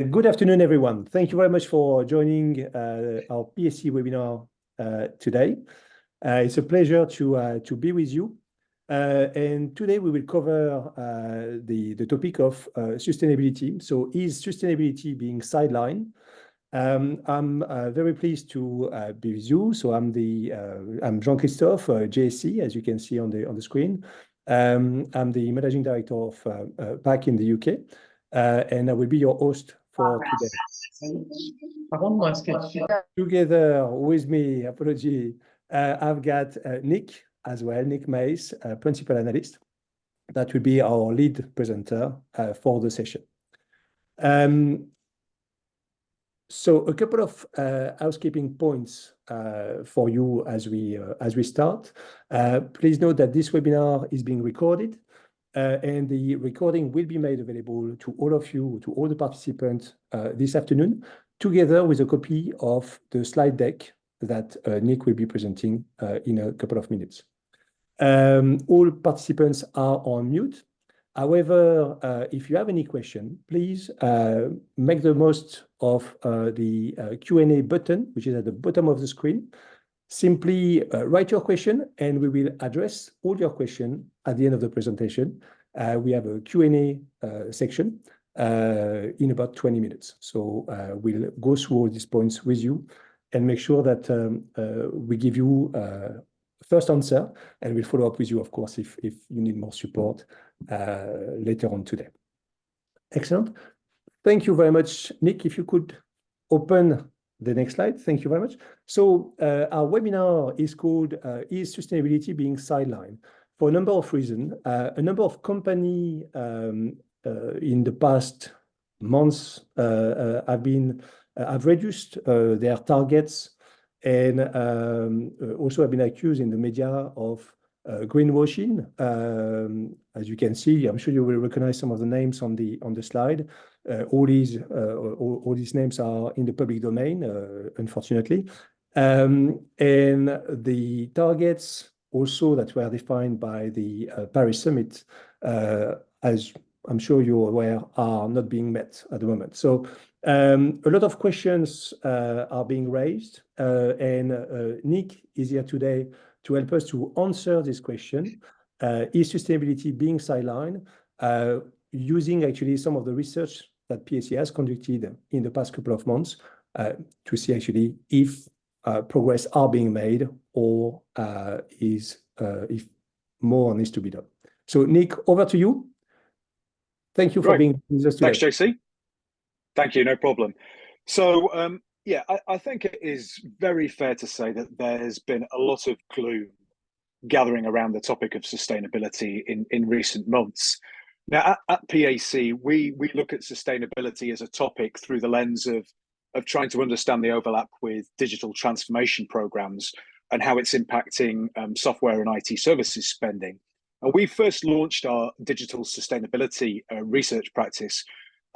Good afternoon, everyone. Thank you very much for joining our PAC webinar today. It's a pleasure to be with you. And today we will cover the topic of sustainability. So, is sustainability being sidelined? I'm very pleased to be with you. So I'm Jean-Christophe, JSC, as you can see on the screen. I'm the managing director of PAC in the UK, and I will be your host for today. Together with me, I've got Nick as well, Nick Mace, Principal Analyst. That will be our lead presenter for the session. So a couple of housekeeping points for you as we start. Please note that this webinar is being recorded, and the recording will be made available to all of you, to all the participants this afternoon, together with a copy of the slide deck that Nick will be presenting in a couple of minutes. All participants are on mute. However, if you have any question, please make the most of the Q&A button, which is at the bottom of the screen. Simply write your question, and we will address all your questions at the end of the presentation. We have a Q&A section in about 20 minutes. So we'll go through all these points with you and make sure that we give you first answer, and we'll follow up with you, of course, if you need more support later on today. Excellent. Thank you very much. Nick, if you could open the next slide. Thank you very much. So our webinar is called Is Sustainability Being Sidelined? For a number of reasons. A number of companies in the past months have reduced their targets, and also have been accused in the media of greenwashing. As you can see, I'm sure you will recognize some of the names on the slide. All these names are in the public domain, unfortunately. And the targets also that were defined by the Paris Summit, as I'm sure you're aware, are not being met at the moment. So a lot of questions are being raised, and Nick is here today to help us to answer this question. Is sustainability being sidelined? Using actually some of the research that PAC has conducted in the past couple of months to see actually if progress are being made, or if more needs to be done. So Nick, over to you. Thank you for being with us today. Thanks, JC. Thank you, no problem. So yeah, I think it is very fair to say that there's been a lot of gloom gathering around the topic of sustainability in recent months. Now, at PAC, we look at sustainability as a topic through the lens of trying to understand the overlap with digital transformation programs and how it's impacting software and IT services spending. And we first launched our digital sustainability research practice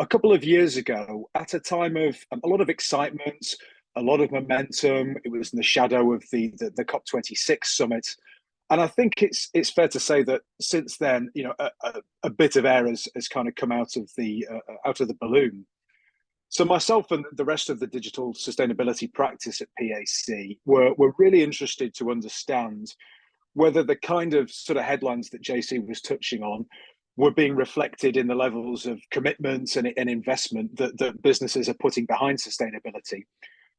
a couple of years ago at a time of a lot of excitement, a lot of momentum. It was in the shadow of the COP26 summit. And I think it's fair to say that since then, you know, a bit of air has kind of come out of the balloon. So myself and the rest of the digital sustainability practice at PAC were really interested to understand whether the kind of sort of headlines that JC was touching on were being reflected in the levels of commitment and investment that businesses are putting behind sustainability.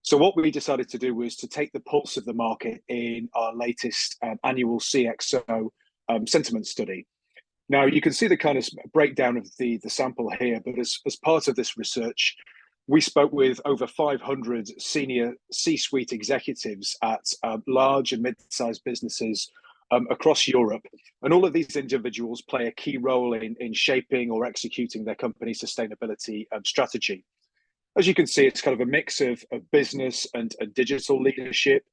So what we decided to do was to take the pulse of the market in our latest annual CXO sentiment study. Now, you can see the kind of breakdown of the sample here, but as part of this research, we spoke with over 500 senior C-suite executives at large and mid-sized businesses across Europe. And all of these individuals play a key role in shaping or executing their company's sustainability strategy. As you can see, it's kind of a mix of business and digital leadership.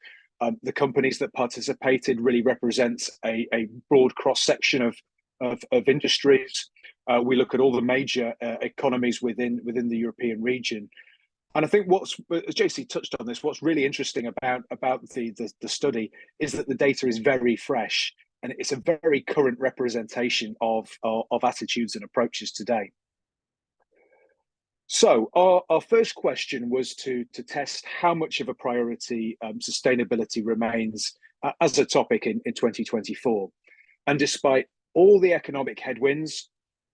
The companies that participated really represent a broad cross-section of industries. We look at all the major economies within the European region. And I think as JC touched on this, what's really interesting about the study is that the data is very fresh, and it's a very current representation of attitudes and approaches today. So our first question was to test how much of a priority sustainability remains as a topic in 2024. And despite all the economic headwinds,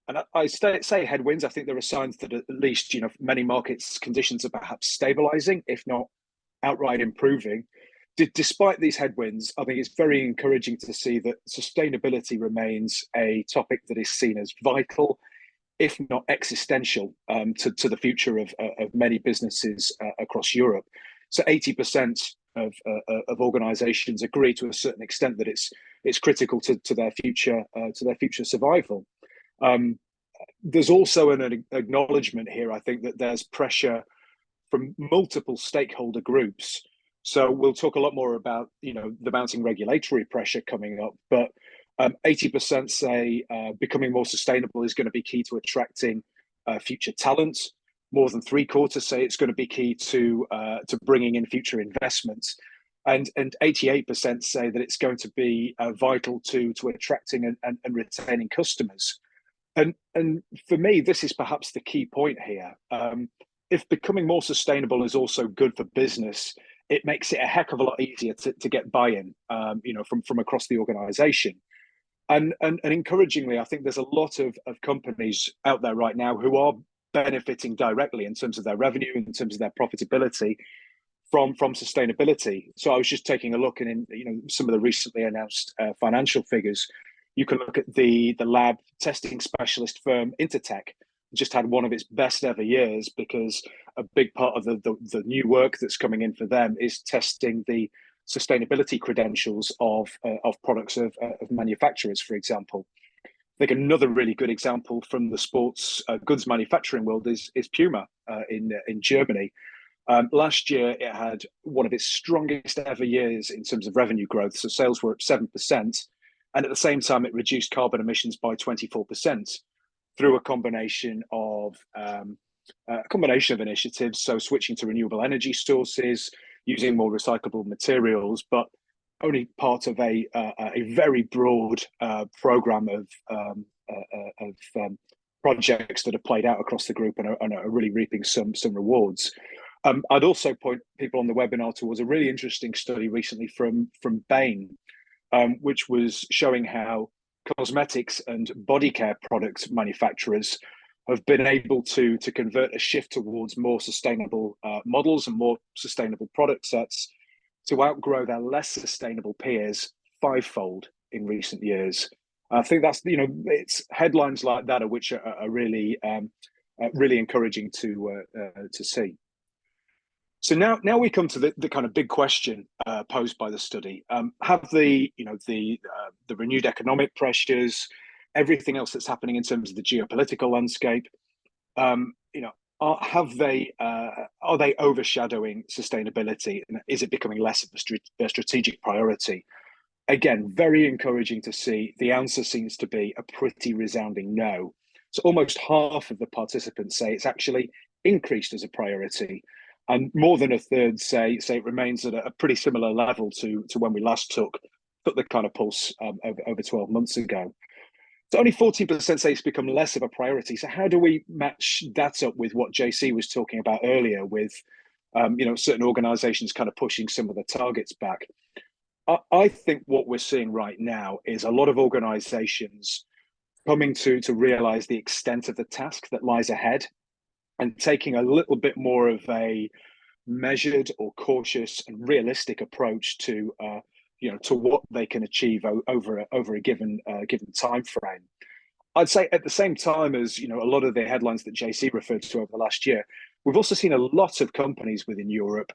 and I say headwinds, I think there are signs that at least, many markets conditions are perhaps stabilizing, if not outright improving. Despite these headwinds, I think it's very encouraging to see that sustainability remains a topic that is seen as vital, if not existential, to the future of many businesses across Europe. So 80% of organisations agree to a certain extent that it's critical to their future survival. There's also an acknowledgement here, I think, that there's pressure from multiple stakeholder groups. So we'll talk a lot more about the mounting regulatory pressure coming up, but 80% say becoming more sustainable is going to be key to attracting future talent. More than 3/4 say it's going to be key to bringing in future investments, and 88% say that it's going to be vital to attracting and retaining customers. And for me, this is perhaps the key point here. If becoming more sustainable is also good for business, it makes it a heck of a lot easier to get buy-in, from across the organization. And encouragingly, I think there's a lot of companies out there right now who are benefiting directly in terms of their revenue, in terms of their profitability from sustainability. So I was just taking a look, and in some of the recently announced financial figures, you can look at the lab testing specialist firm Intertek. Just had one of its best ever years, because a big part of the new work that's coming in for them is testing the sustainability credentials of products of manufacturers, for example. I think another really good example from the sports goods manufacturing world is Puma in Germany. Last year, it had one of its strongest ever years in terms of revenue growth. So sales were up 7%. And at the same time, it reduced carbon emissions by 24% through a combination of initiatives. So switching to renewable energy sources, using more recyclable materials, but only part of a very broad program of projects that are played out across the group and are really reaping some rewards. I'd also point people on the webinar towards a really interesting study recently from Bain, which was showing how cosmetics and body care product manufacturers have been able to convert a shift towards more sustainable models and more sustainable product sets to outgrow their less sustainable peers fivefold in recent years. I think that's it's headlines like that which are really really encouraging to see. So now we come to the kind of big question posed by the study. Have the renewed economic pressures, everything else that's happening in terms of the geopolitical landscape, are they overshadowing sustainability, and is it becoming less of a strategic priority? Again, very encouraging to see. The answer seems to be a pretty resounding no. So almost half of the participants say it's actually increased as a priority, and more than a third say it remains at a pretty similar level to when we last took the kind of pulse over 12 months ago. So only 14% say it's become less of a priority. So how do we match that up with what JC was talking about earlier, with certain organizations kind of pushing some of the targets back? I think what we're seeing right now is a lot of organizations coming to realize the extent of the task that lies ahead, and taking a little bit more of a measured or cautious and realistic approach to what they can achieve over a given time frame. I'd say at the same time as a lot of the headlines that JC referred to over the last year, we've also seen a lot of companies within Europe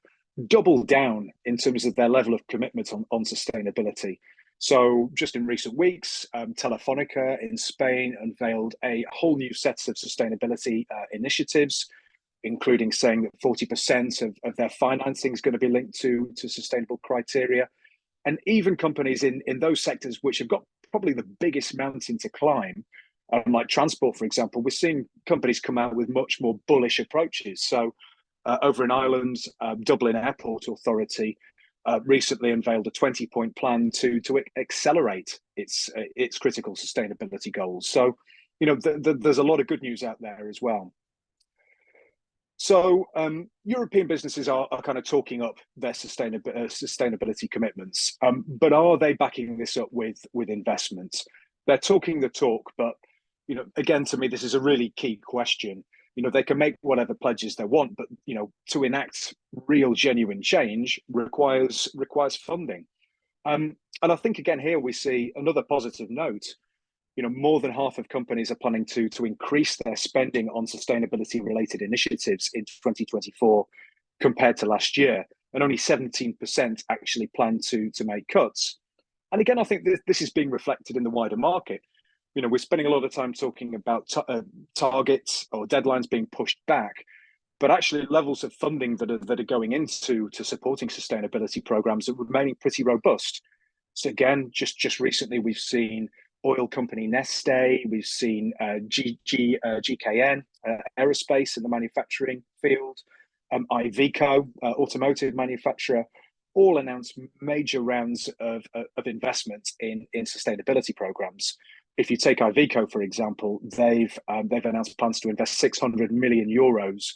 double down in terms of their level of commitment on sustainability. So just in recent weeks, Telefonica in Spain unveiled a whole new set of sustainability initiatives, including saying that 40% of their financing is going to be linked to sustainable criteria. And even companies in those sectors which have got probably the biggest mountain to climb, like transport, for example, we're seeing companies come out with much more bullish approaches. So over in Ireland, Dublin Airport Authority recently unveiled a 20-point plan to accelerate its critical sustainability goals. So, there's a lot of good news out there as well. So European businesses are kind of talking up their sustainability commitments, but are they backing this up with investment? They're talking the talk, but again, to me, this is a really key question. They can make whatever pledges they want, but to enact real, genuine change requires funding. And I think again here we see another positive note. More than half of companies are planning to increase their spending on sustainability related initiatives in 2024 compared to last year, and only 17% actually plan to make cuts. And again, I think this is being reflected in the wider market. We're spending a lot of time talking about targets or deadlines being pushed back, but actually levels of funding that are going into supporting sustainability programs are remaining pretty robust. So again, just recently we've seen oil company Neste, we've seen GKN aerospace in the manufacturing field, Iveco automotive manufacturer, all announced major rounds of investment in sustainability programs. If you take Iveco, for example, they've announced plans to invest 600 million euros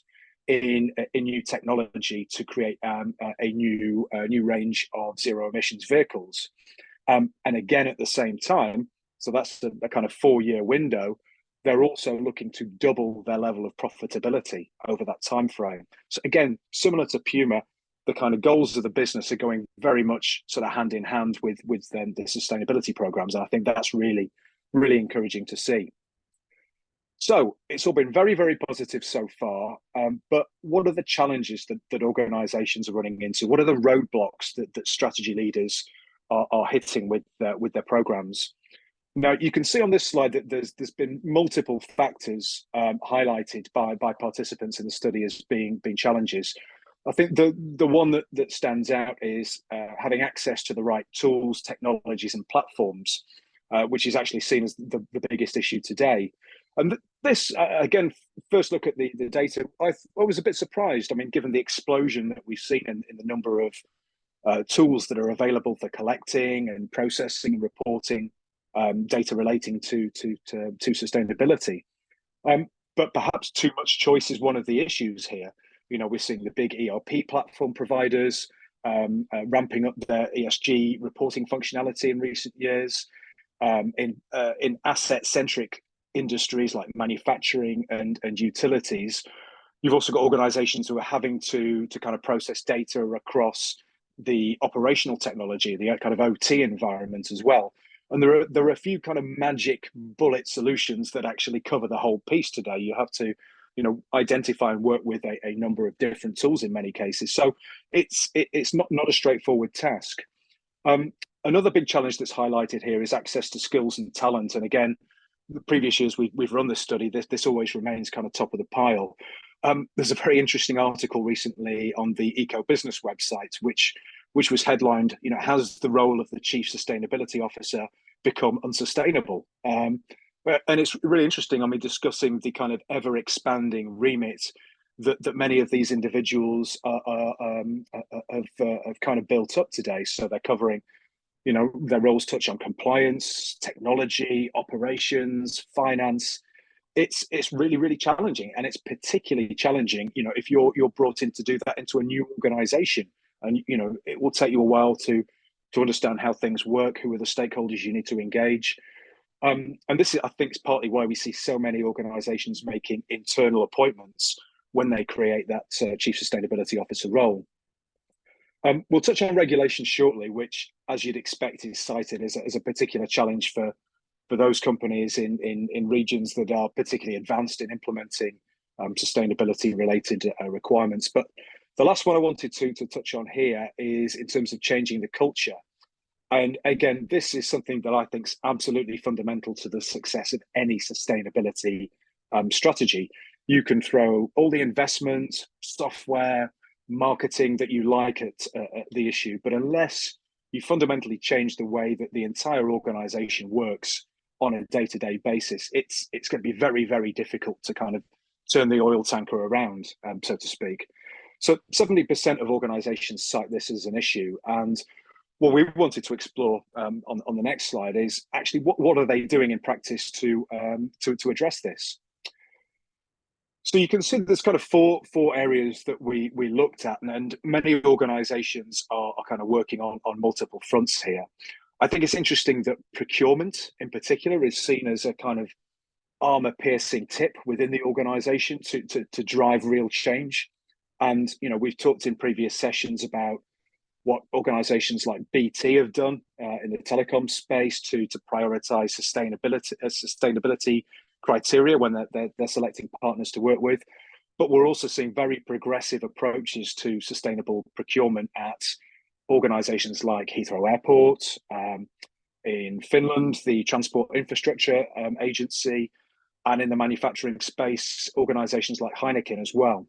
in new technology to create a new range of zero emissions vehicles. And again, at the same time, so that's a kind of 4-year window, they're also looking to double their level of profitability over that time frame. So again, similar to Puma, the kind of goals of the business are going very much sort of hand in hand with the sustainability programs. And I think that's really, really encouraging to see. So it's all been very, very positive so far. But what are the challenges that organizations are running into? What are the roadblocks that strategy leaders are hitting with their programs? Now, you can see on this slide that there's been multiple factors highlighted by participants in the study as being challenges. I think the one that stands out is having access to the right tools, technologies, and platforms, which is actually seen as the biggest issue today. And this, again, first look at the data, I was a bit surprised. I mean, given the explosion that we've seen in the number of tools that are available for collecting and processing and reporting data relating to sustainability. But perhaps too much choice is one of the issues here. We're seeing the big ERP platform providers ramping up their ESG reporting functionality in recent years. In asset-centric industries like manufacturing and utilities, you've also got organizations who are having to kind of process data across the operational technology, the kind of OT environment as well. And there are a few kind of magic bullet solutions that actually cover the whole piece today. You have to, identify and work with a number of different tools in many cases. So it's not a straightforward task. Another big challenge that's highlighted here is access to skills and talent. And again, the previous years we've run this study, this always remains kind of top of the pile. There's a very interesting article recently on the Eco Business website, which was headlined, has the role of the Chief Sustainability Officer become unsustainable? And it's really interesting, discussing the kind of ever-expanding remit that many of these individuals have kind of built up today. So they're covering, their roles touch on compliance, technology, operations, finance. It's really, really challenging, and it's particularly challenging, if you're brought in to do that into a new organization, and it will take you a while to understand how things work, who are the stakeholders you need to engage. And this is, I think, is partly why we see so many organizations making internal appointments when they create that Chief Sustainability Officer role. We'll touch on regulation shortly, which, as you'd expect, is cited as a particular challenge for those companies in regions that are particularly advanced in implementing sustainability-related requirements. But the last one I wanted to touch on here is in terms of changing the culture. And again, this is something that I think is absolutely fundamental to the success of any sustainability strategy. You can throw all the investment, software, marketing that you like at the issue, but unless you fundamentally change the way that the entire organization works on a day-to-day basis, it's going to be very, very difficult to kind of turn the oil tanker around, so to speak. So 70% of organizations cite this as an issue. And what we wanted to explore on the next slide is actually what are they doing in practice to address this? So you can see there's kind of four areas that we looked at, and many organisations are kind of working on multiple fronts here. I think it's interesting that procurement, in particular, is seen as a kind of armor-piercing tip within the organisation to drive real change. And we've talked in previous sessions about what organisations like BT have done in the telecom space to prioritise sustainability criteria when they're selecting partners to work with. But we're also seeing very progressive approaches to sustainable procurement at organisations like Heathrow Airport, in Finland, the Transport Infrastructure Agency, and in the manufacturing space, organisations like Heineken as well.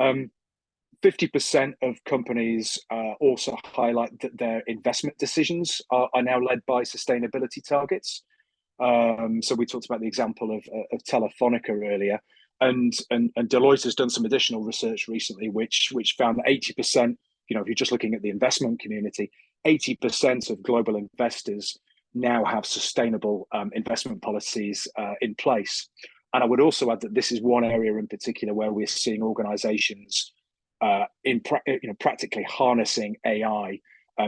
50% of companies also highlight that their investment decisions are now led by sustainability targets. So we talked about the example of Telefonica earlier, and Deloitte has done some additional research recently, which found that 80%, if you're just looking at the investment community, 80% of global investors now have sustainable investment policies in place. And I would also add that this is one area in particular where we're seeing organizations practically harnessing AI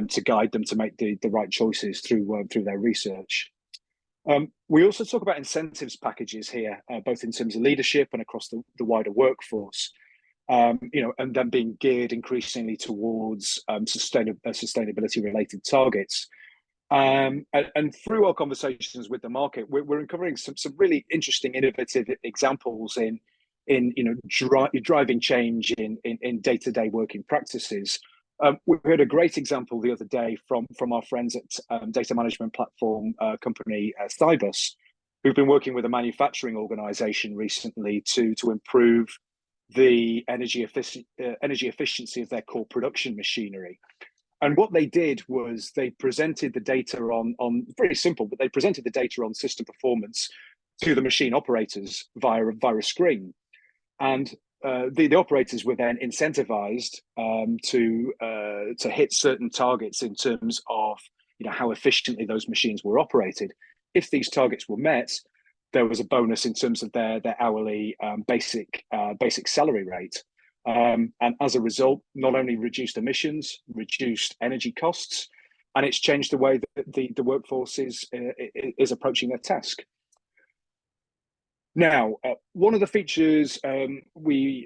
to guide them to make the right choices through their research. We also talk about incentives packages here, both in terms of leadership and across the wider workforce, and then being geared increasingly towards sustainability related targets. And through our conversations with the market, we're uncovering some really interesting, innovative examples in driving change in day-to-day working practices. We heard a great example the other day from our friends at data management platform company Thybus, who've been working with a manufacturing organization recently to improve the energy efficiency of their core production machinery. And what they did was they presented the data on very simple, but they presented the data on system performance to the machine operators via a screen. And the operators were then incentivized to hit certain targets in terms of how efficiently those machines were operated. If these targets were met, there was a bonus in terms of their hourly basic salary rate. And as a result, not only reduced emissions, reduced energy costs, and it's changed the way that the workforce is approaching their task. Now, one of the features of the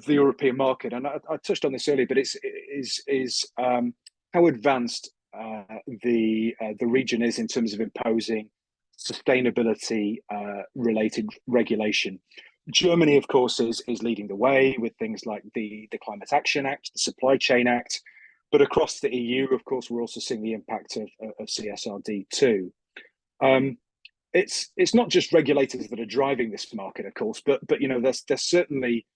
European market, and I touched on this earlier, but is how advanced the region is in terms of imposing sustainability related regulation. Germany, of course, is leading the way with things like the Climate Action Act, the Supply Chain Act, but across the EU, of course, we're also seeing the impact of CSRD too. It's not just regulators that are driving this market, of course, but there's certainly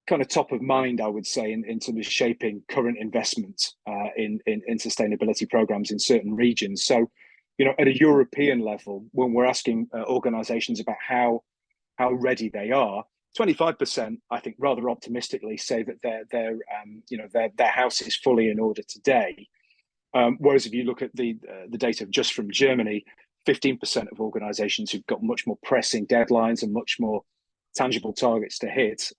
kind of top of mind, I would say, in terms of shaping current investment in sustainability programs in certain regions. So, at a European level, when we're asking organizations about how ready they are, 25%, I think, rather optimistically say that their house is fully in order today. Whereas if you look at the data just from Germany, 15% of organizations who've got much more pressing deadlines and much more tangible targets to hit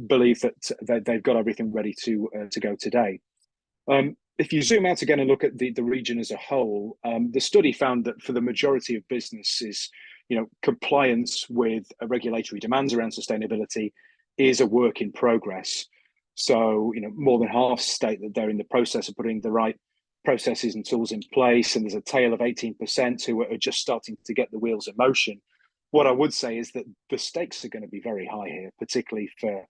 believe that they've got everything ready to go today. If you zoom out again and look at the region as a whole, the study found that for the majority of businesses, compliance with regulatory demands around sustainability is a work in progress. So, more than half state that they're in the process of putting the right processes and tools in place, and there's a tail of 18% who are just starting to get the wheels in motion. What I would say is that the stakes are going to be very high here, particularly for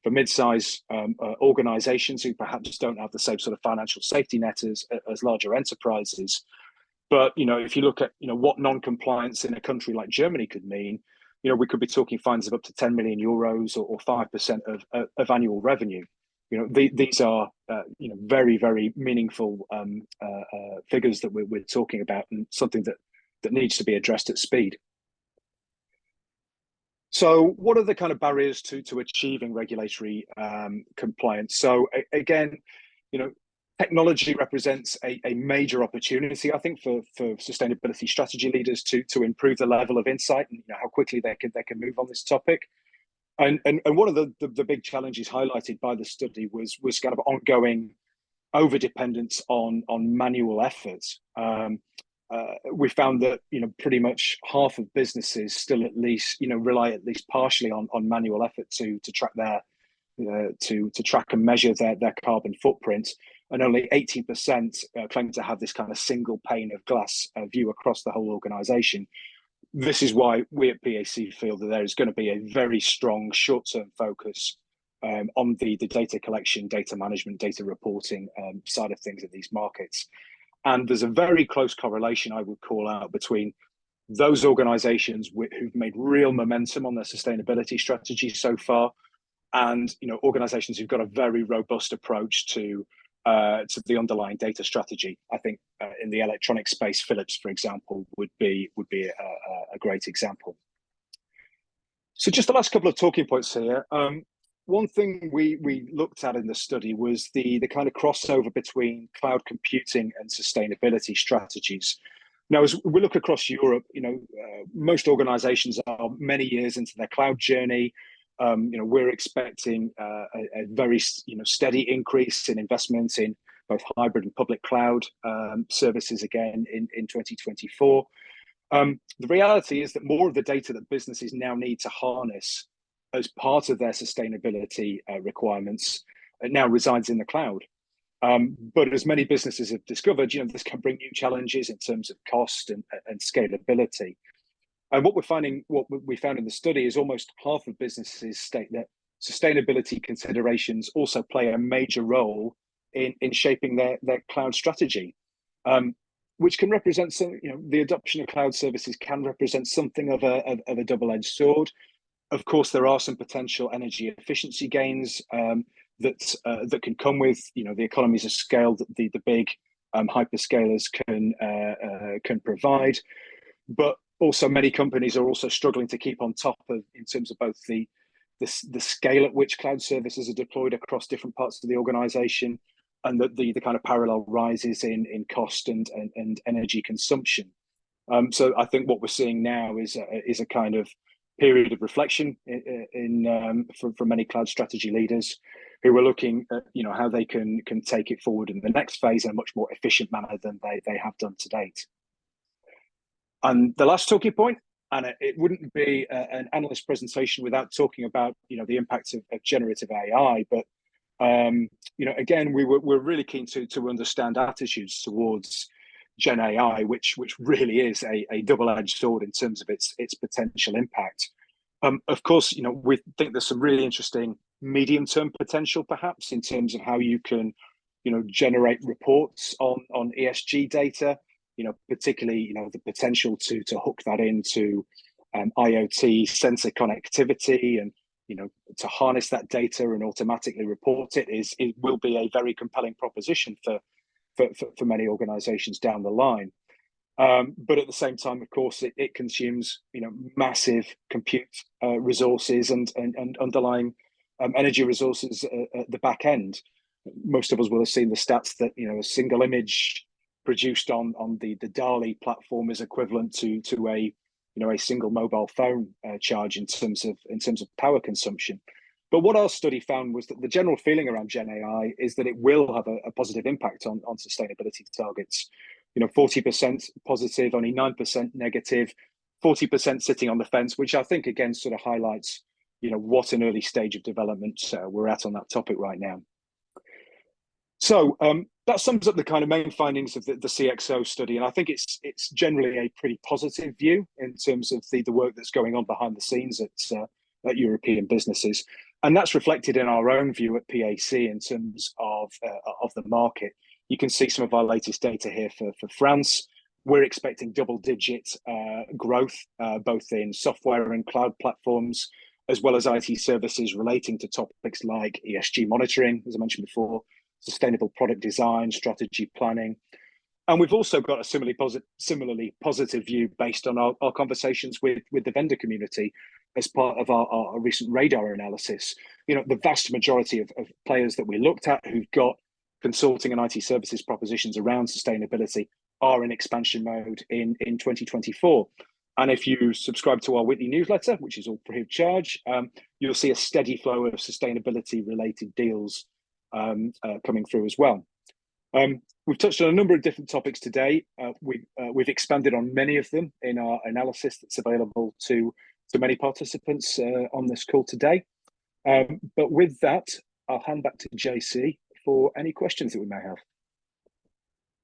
mid-size organizations who perhaps don't have the same sort of financial safety net as larger enterprises. But if you look at what non-compliance in a country like Germany could mean, we could be talking fines of up to 10 million euros or 5% of annual revenue. These are very, very meaningful figures that we're talking about, and something that needs to be addressed at speed. So what are the kind of barriers to achieving regulatory compliance? So again, technology represents a major opportunity, I think, for sustainability strategy leaders to improve the level of insight and how quickly they can move on this topic. And one of the big challenges highlighted by the study was kind of ongoing over dependence on manual efforts. We found that pretty much half of businesses still at least rely at least partially on manual effort to track their to track and measure their carbon footprint, and only 80% claim to have this kind of single pane of glass view across the whole organization. This is why we at PAC feel that there is going to be a very strong short-term focus on the data collection, data management, data reporting side of things in these markets. And there's a very close correlation, I would call out, between those organizations who've made real momentum on their sustainability strategy so far, and organizations who've got a very robust approach to the underlying data strategy. I think in the electronic space, Philips, for example, would be a great example. So just the last couple of talking points here. One thing we looked at in the study was the kind of crossover between cloud computing and sustainability strategies. Now, as we look across Europe, most organizations are many years into their cloud journey. We're expecting a very steady increase in investment in both hybrid and public cloud services again in 2024. The reality is that more of the data that businesses now need to harness as part of their sustainability requirements now resides in the cloud. But as many businesses have discovered, this can bring new challenges in terms of cost and scalability. And what we found in the study is almost half of businesses state that sustainability considerations also play a major role in shaping their cloud strategy, which can represent some, the adoption of cloud services can represent something of a double-edged sword. Of course, there are some potential energy efficiency gains that can come with, the economies of scale that the big hyperscalers can provide, but also many companies are also struggling to keep on top of in terms of both the scale at which cloud services are deployed across different parts of the organization, and the kind of parallel rises in cost and energy consumption. So I think what we're seeing now is a kind of period of reflection for many cloud strategy leaders who are looking at how they can take it forward in the next phase in a much more efficient manner than they have done to date. And the last talking point, and it wouldn't be an analyst presentation without talking about the impacts of generative AI, but again, we're really keen to understand attitudes towards Gen AI, which really is a double-edged sword in terms of its potential impact. Of course, we think there's some really interesting medium-term potential, perhaps, in terms of how you can, generate reports on ESG data. Particularly, the potential to hook that into IoT sensor connectivity and, to harness that data and automatically report it will be a very compelling proposition for many organizations down the line. But at the same time, of course, it consumes, massive compute resources and underlying energy resources at the back end. Most of us will have seen the stats that, a single image produced on the DALI platform is equivalent to a single mobile phone charge in terms of power consumption. But what our study found was that the general feeling around Gen AI is that it will have a positive impact on sustainability targets. 40% positive, only 9% negative, 40% sitting on the fence, which I think again sort of highlights what an early stage of development we're at on that topic right now. So that sums up the kind of main findings of the CXO study, and I think it's generally a pretty positive view in terms of the work that's going on behind the scenes at European businesses, and that's reflected in our own view at PAC in terms of the market. You can see some of our latest data here for France. We're expecting double-digit growth both in software and cloud platforms, as well as IT services relating to topics like ESG monitoring, as I mentioned before, sustainable product design, strategy planning. And we've also got a similarly positive view based on our conversations with the vendor community as part of our recent radar analysis. The vast majority of players that we looked at who've got consulting and IT services propositions around sustainability are in expansion mode in 2024. And if you subscribe to our weekly newsletter, which is all free of charge, you'll see a steady flow of sustainability-related deals coming through as well. We've touched on a number of different topics today. We've expanded on many of them in our analysis that's available to many participants on this call today. But with that, I'll hand back to JC for any questions that we may have.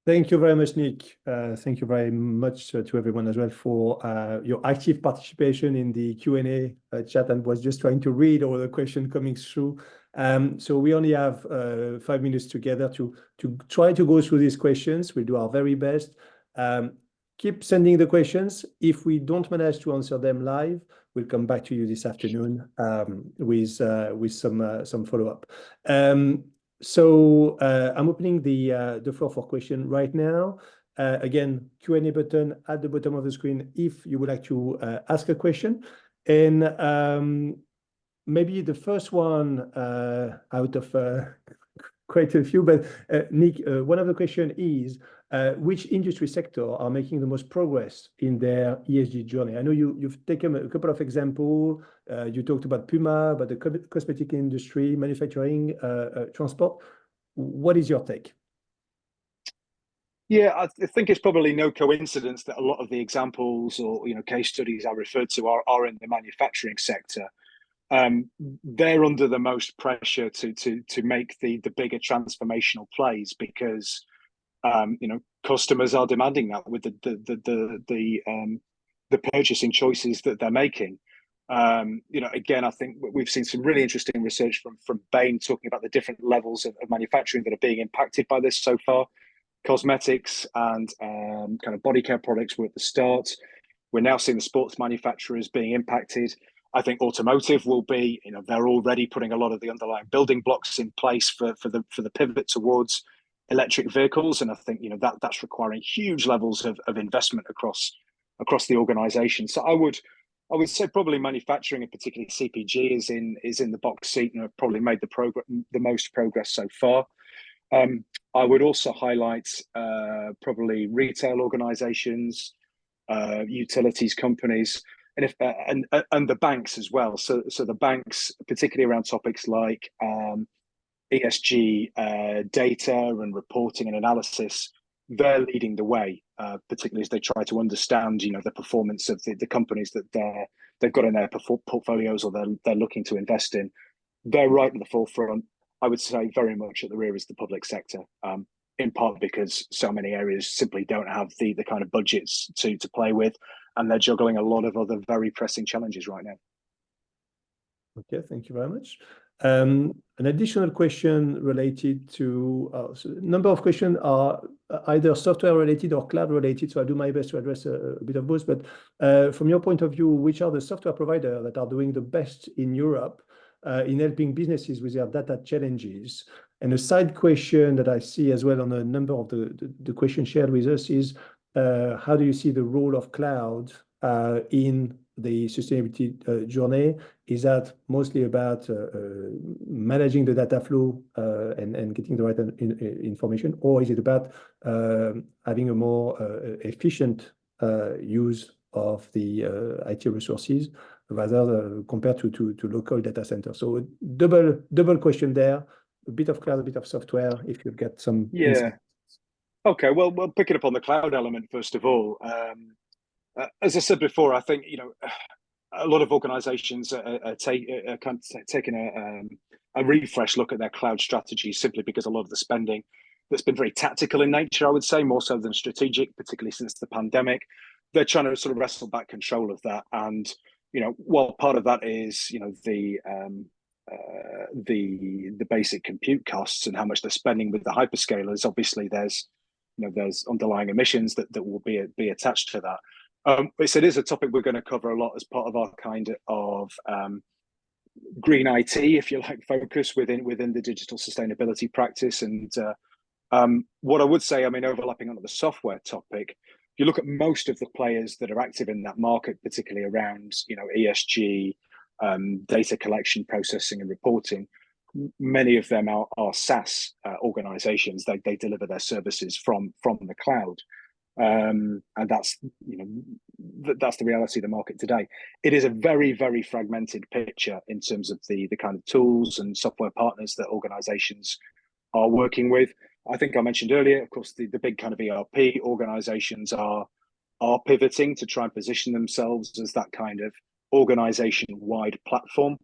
Thank you very much, Nick. Thank you very much to everyone as well for your active participation in the Q&A chat, and was just trying to read all the questions coming through. So we only have 5 minutes together to try to go through these questions. We'll do our very best. Keep sending the questions. If we don't manage to answer them live, we'll come back to you this afternoon with some follow-up. So I'm opening the floor for question right now. Again, Q&A button at the bottom of the screen if you would like to ask a question. And maybe the first one out of quite a few, but Nick, one of the question is, which industry sector are making the most progress in their ESG journey? I know you've taken a couple of examples. You talked about Puma, about the cosmetic industry, manufacturing, transport. What is your take? Yeah, I think it's probably no coincidence that a lot of the examples or case studies I referred to are in the manufacturing sector. They're under the most pressure to make the bigger transformational plays because customers are demanding that with the purchasing choices that they're making. Again, I think we've seen some really interesting research from Bain talking about the different levels of manufacturing that are being impacted by this so far. Cosmetics and kind of body care products were at the start. We're now seeing the sports manufacturers being impacted. I think automotive will be, they're already putting a lot of the underlying building blocks in place for the pivot towards electric vehicles, and I think that's requiring huge levels of investment across the organisation. So I would say probably manufacturing, and particularly CPG, is in the box seat and have probably made the most progress so far. I would also highlight probably retail organisations, utilities companies, and the banks as well. So the banks, particularly around topics like ESG data and reporting and analysis, they're leading the way, particularly as they try to understand, the performance of the companies that they've got in their portfolios or they're looking to invest in. They're right at the forefront. I would say very much at the rear is the public sector, in part because so many areas simply don't have the kind of budgets to play with, and they're juggling a lot of other very pressing challenges right now. Okay, thank you very much. An additional question related to so a number of questions are either software related or cloud related, so I'll do my best to address a bit of both. But from your point of view, which are the software providers that are doing the best in Europe in helping businesses with their data challenges? And a side question that I see as well on a number of the questions shared with us is, how do you see the role of cloud in the sustainability journey? Is that mostly about managing the data flow and getting the right information, or is it about having a more efficient use of the IT resources rather compared to local data centers? So double question there, a bit of cloud, a bit of software, if you get some insight. Okay, well, picking up on the cloud element first of all. As I said before, I think a lot of organisations are taking a refresh look at their cloud strategy simply because a lot of the spending that's been very tactical in nature, I would say, more so than strategic, particularly since the pandemic. They're trying to sort of wrestle back control of that, and while part of that is the basic compute costs and how much they're spending with the hyperscalers, obviously there's underlying emissions that will be attached to that. It is a topic we're going to cover a lot as part of our kind of green IT, if you like, focus within the digital sustainability practice. And what I would say, overlapping onto the software topic, if you look at most of the players that are active in that market, particularly around ESG, data collection, processing, and reporting, many of them are SaaS organizations. They deliver their services from the cloud. And that's, that's the reality of the market today. It is a very, very fragmented picture in terms of the kind of tools and software partners that organizations are working with. I think I mentioned earlier, of course, the big kind of ERP organizations are pivoting to try and position themselves as that kind of organization-wide platform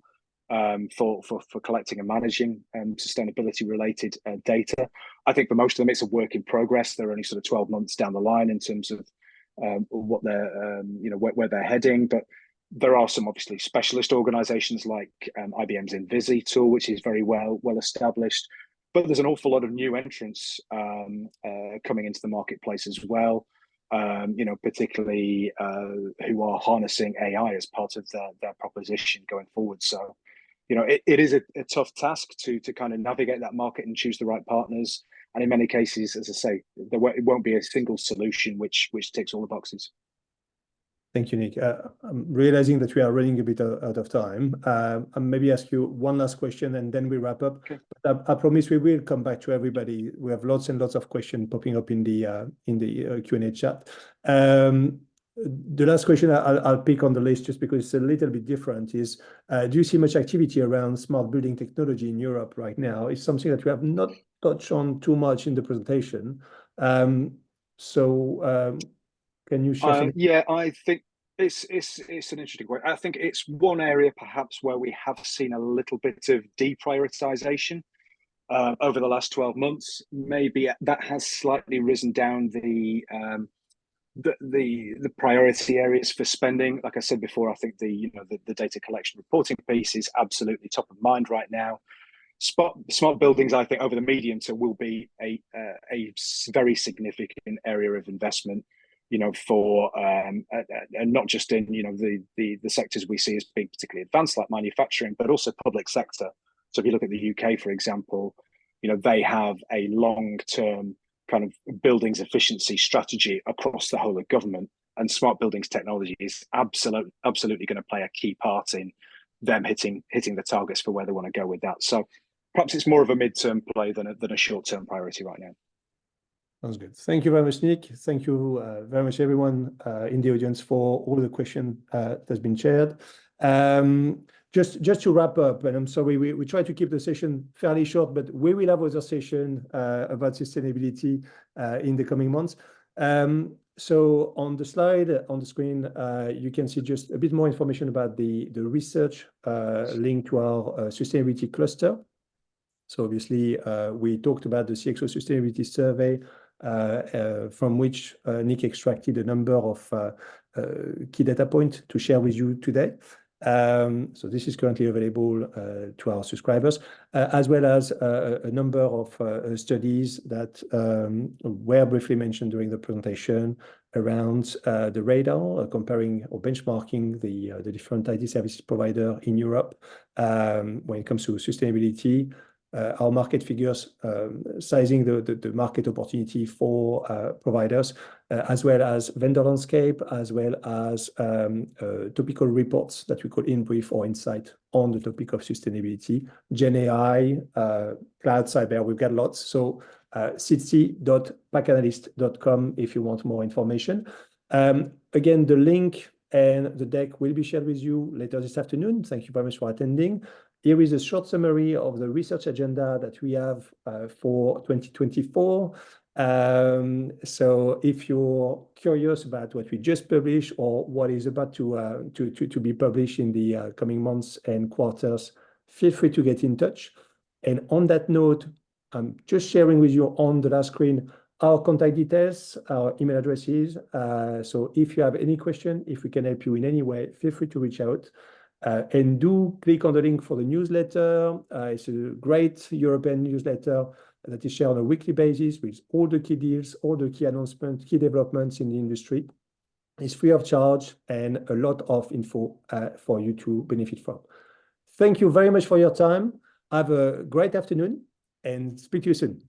for collecting and managing sustainability related data. I think for most of them, it's a work in progress. They're only sort of 12 months down the line in terms of what they're, where they're heading. But there are some obviously specialist organizations like IBM's Invisi tool, which is very well established. But there's an awful lot of new entrants coming into the marketplace as well. Particularly who are harnessing AI as part of their proposition going forward. So, it is a tough task to kind of navigate that market and choose the right partners. And in many cases, as I say, it won't be a single solution which ticks all the boxes. Thank you, Nick. I'm realizing that we are running a bit out of time. I'll maybe ask you one last question and then we wrap up. Okay. But I promise we will come back to everybody. We have lots and lots of questions popping up in the Q&A chat. The last question I'll pick on the list just because it's a little bit different is, do you see much activity around smart building technology in Europe right now? It's something that we have not touched on too much in the presentation. Can you share something? Yeah, I think it's an interesting point. I think it's one area perhaps where we have seen a little bit of deprioritization over the last 12 months. Maybe that has slightly risen down the priority areas for spending. Like I said before, I think the data collection reporting piece is absolutely top of mind right now. Smart buildings, I think, over the medium term will be a very significant area of investment. For and not just in the sectors we see as being particularly advanced like manufacturing, but also public sector. So if you look at the UK, for example, they have a long-term kind of buildings efficiency strategy across the whole of government, and smart buildings technology is absolutely going to play a key part in them hitting the targets for where they want to go with that. So perhaps it's more of a mid-term play than a short-term priority right now. Sounds good. Thank you very much, Nick. Thank you very much, everyone in the audience for all the questions that has been shared. Just to wrap up, and I'm sorry, we try to keep the session fairly short, but we will have other session about sustainability in the coming months. So on the slide on the screen, you can see just a bit more information about the research linked to our sustainability cluster. So obviously, we talked about the CXO Sustainability Survey, from which Nick extracted a number of key data points to share with you today. So this is currently available to our subscribers, as well as a number of studies that were briefly mentioned during the presentation around the radar, comparing or benchmarking the different IT services provider in Europe when it comes to sustainability. Our market figures sizing the market opportunity for providers, as well as vendor landscape, as well as topical reports that we call in brief or insight on the topic of sustainability, Gen AI, cloud, cyber, we've got lots. So city.pacanalyst.com if you want more information. Again, the link and the deck will be shared with you later this afternoon. Thank you very much for attending. Here is a short summary of the research agenda that we have for 2024. So if you're curious about what we just published or what is about to be published in the coming months and quarters, feel free to get in touch. And on that note, I'm just sharing with you on the last screen our contact details, our email addresses. So if you have any question, if we can help you in any way, feel free to reach out. And do click on the link for the newsletter. It's a great European newsletter that is shared on a weekly basis with all the key deals, all the key announcements, key developments in the industry. It's free of charge and a lot of info for you to benefit from. Thank you very much for your time. Have a great afternoon and speak to you soon.